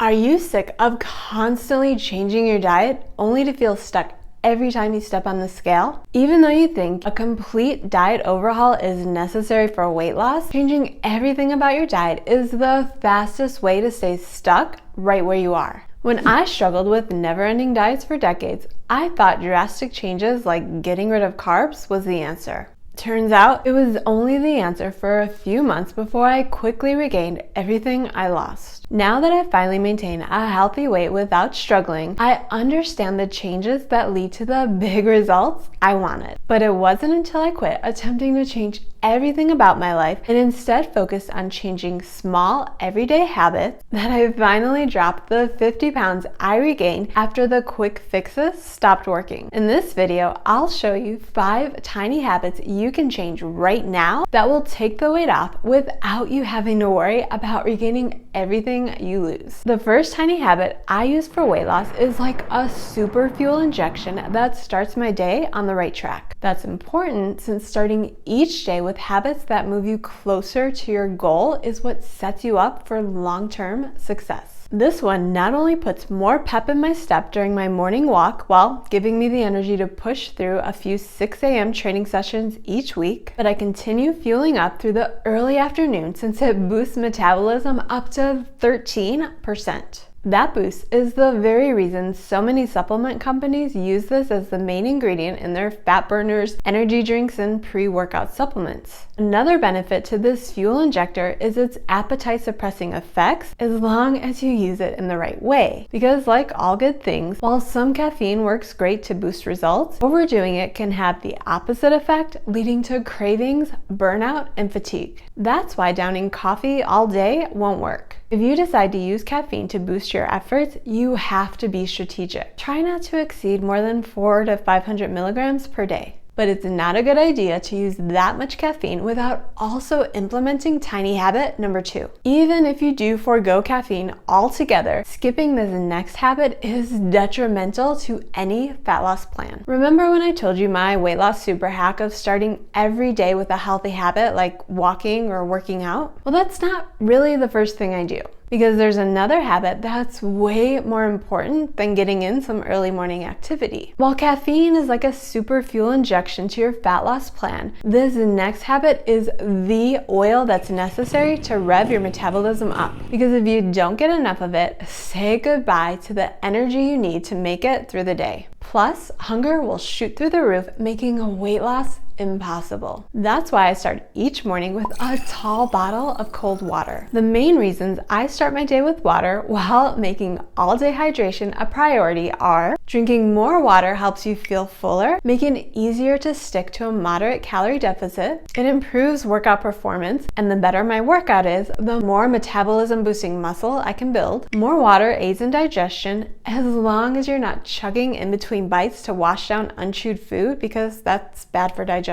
Are you sick of constantly changing your diet only to feel stuck every time you step on the scale? Even though you think a complete diet overhaul is necessary for weight loss, changing everything about your diet is the fastest way to stay stuck right where you are. When I struggled with never-ending diets for decades, I thought drastic changes like getting rid of carbs was the answer. Turns out it was only the answer for a few months before I quickly regained everything I lost. Now that I've finally maintained a healthy weight without struggling, I understand the changes that lead to the big results I wanted. But it wasn't until I quit attempting to change everything about my life and instead focused on changing small, everyday habits that I finally dropped the 50 pounds I regained after the quick fixes stopped working. In this video, I'll show you 5 tiny habits you can change right now that will take the weight off without you having to worry about regaining everything you lose. The first tiny habit I use for weight loss is like a super fuel injection that starts my day on the right track. That's important since starting each day with habits that move you closer to your goal is what sets you up for long-term success. This one not only puts more pep in my step during my morning walk while giving me the energy to push through a few 6 a.m. training sessions each week, but I continue fueling up through the early afternoon since it boosts metabolism up to 13%. That boost is the very reason so many supplement companies use this as the main ingredient in their fat burners, energy drinks, and pre-workout supplements. Another benefit to this fuel injector is its appetite suppressing effects as long as you use it in the right way. Because like all good things, while some caffeine works great to boost results, overdoing it can have the opposite effect, leading to cravings, burnout, and fatigue. That's why downing coffee all day won't work. If you decide to use caffeine to boost your efforts, you have to be strategic. Try not to exceed more than 400 to 500 milligrams per day. But it's not a good idea to use that much caffeine without also implementing tiny habit number 2. Even if you do forego caffeine altogether, skipping this next habit is detrimental to any fat loss plan. Remember when I told you my weight loss super hack of starting every day with a healthy habit like walking or working out? Well, that's not really the first thing I do. Because there's another habit that's way more important than getting in some early morning activity. While caffeine is like a super fuel injection to your fat loss plan, this next habit is the oil that's necessary to rev your metabolism up. Because if you don't get enough of it, say goodbye to the energy you need to make it through the day. Plus, hunger will shoot through the roof, making a weight loss impossible. That's why I start each morning with a tall bottle of cold water. The main reasons I start my day with water while making all-day hydration a priority are: drinking more water helps you feel fuller, making it easier to stick to a moderate calorie deficit. It improves workout performance, and the better my workout is, the more metabolism boosting muscle I can build. More water aids in digestion as long as you're not chugging in between bites to wash down unchewed food, because that's bad for digestion.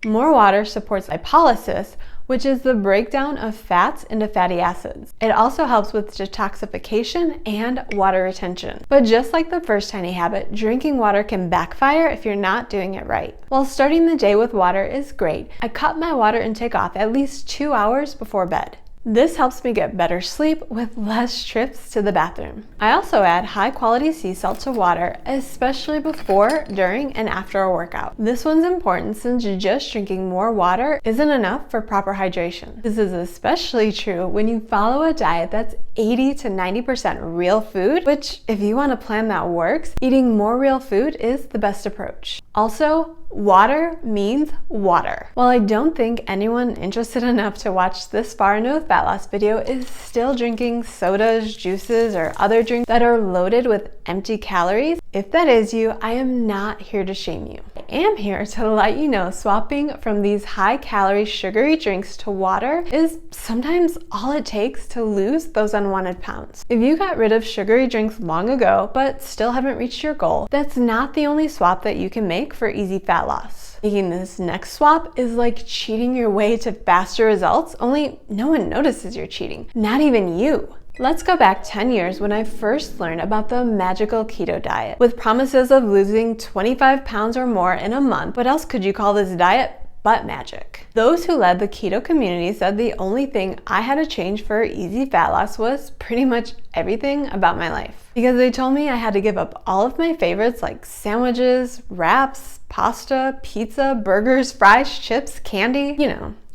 More water supports lipolysis, which is the breakdown of fats into fatty acids. It also helps with detoxification and water retention. But just like the first tiny habit, drinking water can backfire if you're not doing it right. While starting the day with water is great, I cut my water intake off at least 2 hours before bed. This helps me get better sleep with less trips to the bathroom. I also add high quality sea salt to water, especially before, during, and after a workout. This one's important since just drinking more water isn't enough for proper hydration. This is especially true when you follow a diet that's 80 to 90% real food, which if you want a plan that works, eating more real food is the best approach. Also, water means water. While I don't think anyone interested enough to watch this far into a fat loss video is still drinking sodas, juices, or other drinks that are loaded with empty calories, if that is you, I am not here to shame you. I am here to let you know swapping from these high-calorie, sugary drinks to water is sometimes all it takes to lose those unwanted pounds. If you got rid of sugary drinks long ago but still haven't reached your goal, that's not the only swap that you can make for easy fat loss. Making this next swap is like cheating your way to faster results, only no one notices you're cheating, not even you. Let's go back 10 years when I first learned about the magical keto diet. With promises of losing 25 pounds or more in a month, what else could you call this diet butt magic. Those who led the keto community said the only thing I had to change for easy fat loss was pretty much everything about my life. Because they told me I had to give up all of my favorites like sandwiches, wraps, pasta, pizza, burgers, fries, chips, candy,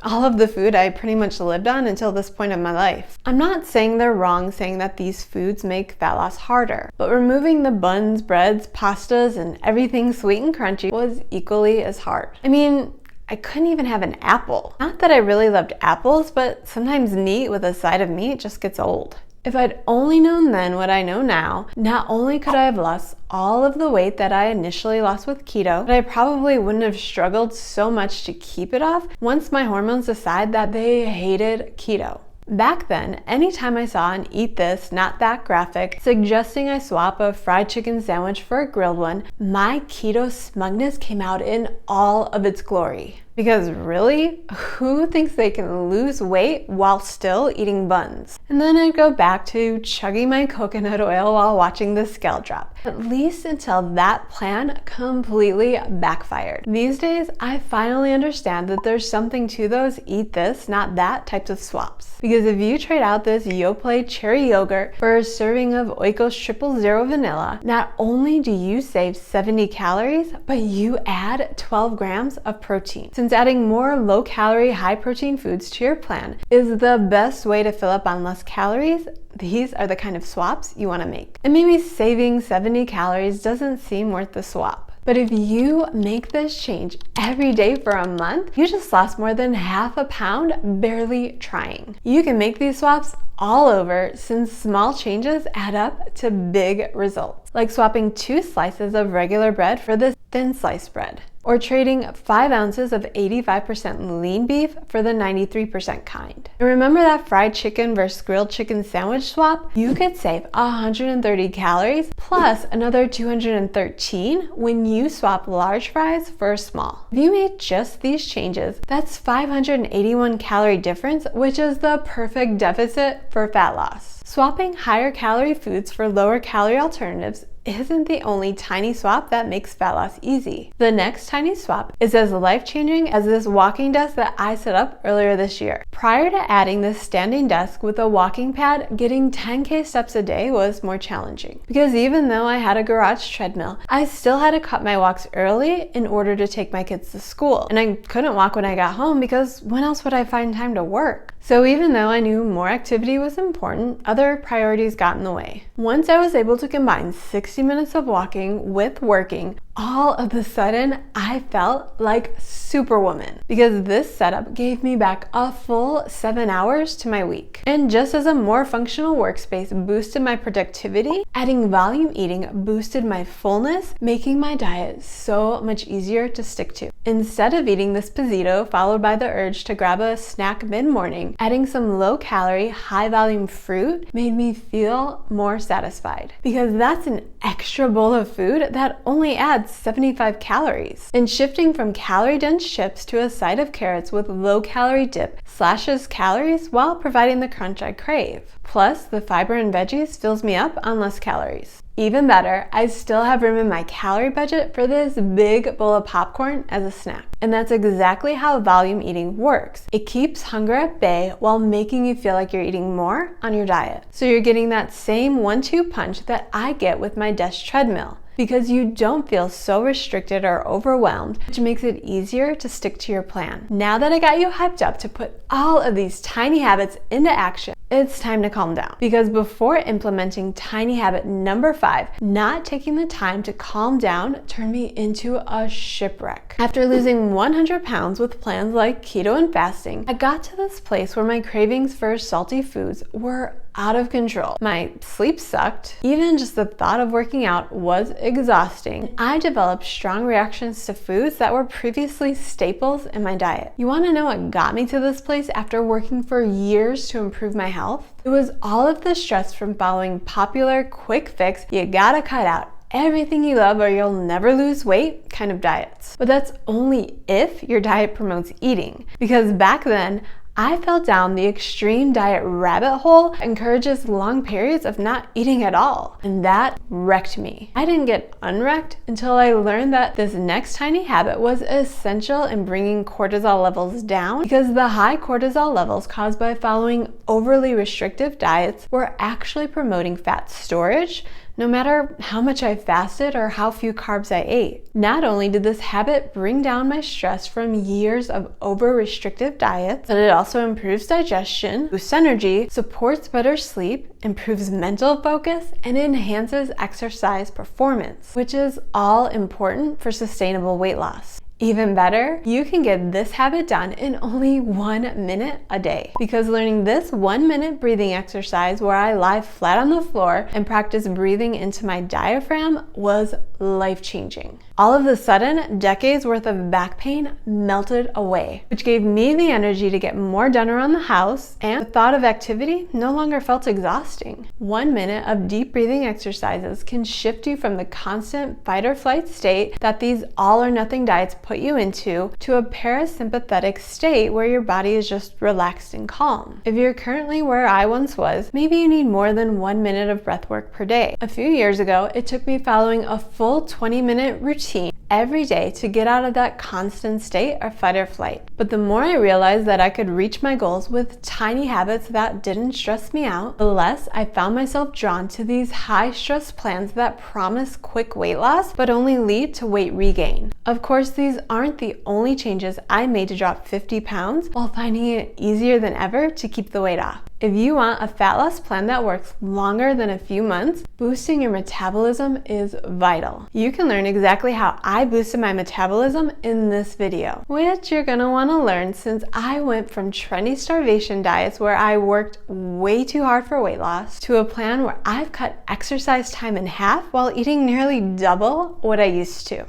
all of the food I pretty much lived on until this point of my life. I'm not saying they're wrong saying that these foods make fat loss harder, but removing the buns, breads, pastas, and everything sweet and crunchy was equally as hard. I couldn't even have an apple. Not that I really loved apples, but sometimes meat with a side of meat just gets old. If I'd only known then what I know now, not only could I have lost all of the weight that I initially lost with keto, but I probably wouldn't have struggled so much to keep it off once my hormones decide that they hated keto. Back then, anytime I saw an Eat This, Not That graphic suggesting I swap a fried chicken sandwich for a grilled one, my keto smugness came out in all of its glory. Because really, who thinks they can lose weight while still eating buns? And then I'd go back to chugging my coconut oil while watching the scale drop, at least until that plan completely backfired. These days, I finally understand that there's something to those eat this, not that types of swaps. Because if you trade out this Yoplait cherry yogurt for a serving of Oikos 000 vanilla, not only do you save 70 calories, but you add 12 grams of protein. Since adding more low-calorie, high-protein foods to your plan is the best way to fill up on less calories, these are the kind of swaps you want to make. And maybe saving 70 calories doesn't seem worth the swap. But if you make this change every day for a month, you just lost more than half a pound barely trying. You can make these swaps all over since small changes add up to big results. Like swapping 2 slices of regular bread for this thin sliced bread. Or trading 5 ounces of 85% lean beef for the 93% kind. And remember that fried chicken versus grilled chicken sandwich swap? You could save 130 calories plus another 213 when you swap large fries for small. If you made just these changes, that's 581 calorie difference, which is the perfect deficit for fat loss. Swapping higher calorie foods for lower calorie alternatives isn't the only tiny swap that makes fat loss easy. The next tiny swap is as life-changing as this walking desk that I set up earlier this year. Prior to adding this standing desk with a walking pad, getting 10K steps a day was more challenging. Because even though I had a garage treadmill, I still had to cut my walks early in order to take my kids to school. And I couldn't walk when I got home because when else would I find time to work? So even though I knew more activity was important, other priorities got in the way. Once I was able to combine 60 minutes of walking with working, all of a sudden I felt like Superwoman because this setup gave me back a full 7 hours to my week. And just as a more functional workspace boosted my productivity, adding volume eating boosted my fullness, making my diet so much easier to stick to. Instead of eating this pizzito followed by the urge to grab a snack mid-morning, adding some low-calorie, high-volume fruit made me feel more satisfied because that's an extra bowl of food that only adds 75 calories. And shifting from calorie-dense chips to a side of carrots with low-calorie dip slashes calories while providing the crunch I crave. Plus, the fiber in veggies fills me up on less calories. Even better, I still have room in my calorie budget for this big bowl of popcorn as a snack. And that's exactly how volume eating works. It keeps hunger at bay while making you feel like you're eating more on your diet. So you're getting that same 1-2 punch that I get with my desk treadmill, because you don't feel so restricted or overwhelmed, which makes it easier to stick to your plan. Now that I got you hyped up to put all of these tiny habits into action, it's time to calm down. Because before implementing tiny habit number 5, not taking the time to calm down turned me into a shipwreck. After losing 100 pounds with plans like keto and fasting, I got to this place where my cravings for salty foods were out of control. My sleep sucked. Even just the thought of working out was exhausting. I developed strong reactions to foods that were previously staples in my diet. You want to know what got me to this place after working for years to improve my health? It was all of the stress from following popular quick fix, you gotta cut out everything you love or you'll never lose weight kind of diets. But that's only if your diet promotes eating. Because back then, I fell down the extreme diet rabbit hole that encourages long periods of not eating at all, and that wrecked me. I didn't get unwrecked until I learned that this next tiny habit was essential in bringing cortisol levels down, because the high cortisol levels caused by following overly restrictive diets were actually promoting fat storage, no matter how much I fasted or how few carbs I ate. Not only did this habit bring down my stress from years of over-restrictive diets, but it also improves digestion, boosts energy, supports better sleep, improves mental focus, and enhances exercise performance, which is all important for sustainable weight loss. Even better, you can get this habit done in only 1 minute a day, because learning this 1-minute breathing exercise where I lie flat on the floor and practice breathing into my diaphragm was life-changing. All of a sudden, decades worth of back pain melted away, which gave me the energy to get more done around the house, and the thought of activity no longer felt exhausting. 1 minute of deep breathing exercises can shift you from the constant fight or flight state that these all or nothing diets put you into to a parasympathetic state where your body is just relaxed and calm. If you're currently where I once was, maybe you need more than 1 minute of breath work per day. A few years ago, it took me following a full 20-minute routine every day to get out of that constant state of fight or flight. But the more I realized that I could reach my goals with tiny habits that didn't stress me out, the less I found myself drawn to these high-stress plans that promise quick weight loss but only lead to weight regain. Of course, these aren't the only changes I made to drop 50 pounds while finding it easier than ever to keep the weight off. If you want a fat loss plan that works longer than a few months, boosting your metabolism is vital. You can learn exactly how I boosted my metabolism in this video, which you're gonna wanna learn since I went from trendy starvation diets where I worked way too hard for weight loss to a plan where I've cut exercise time in half while eating nearly double what I used to.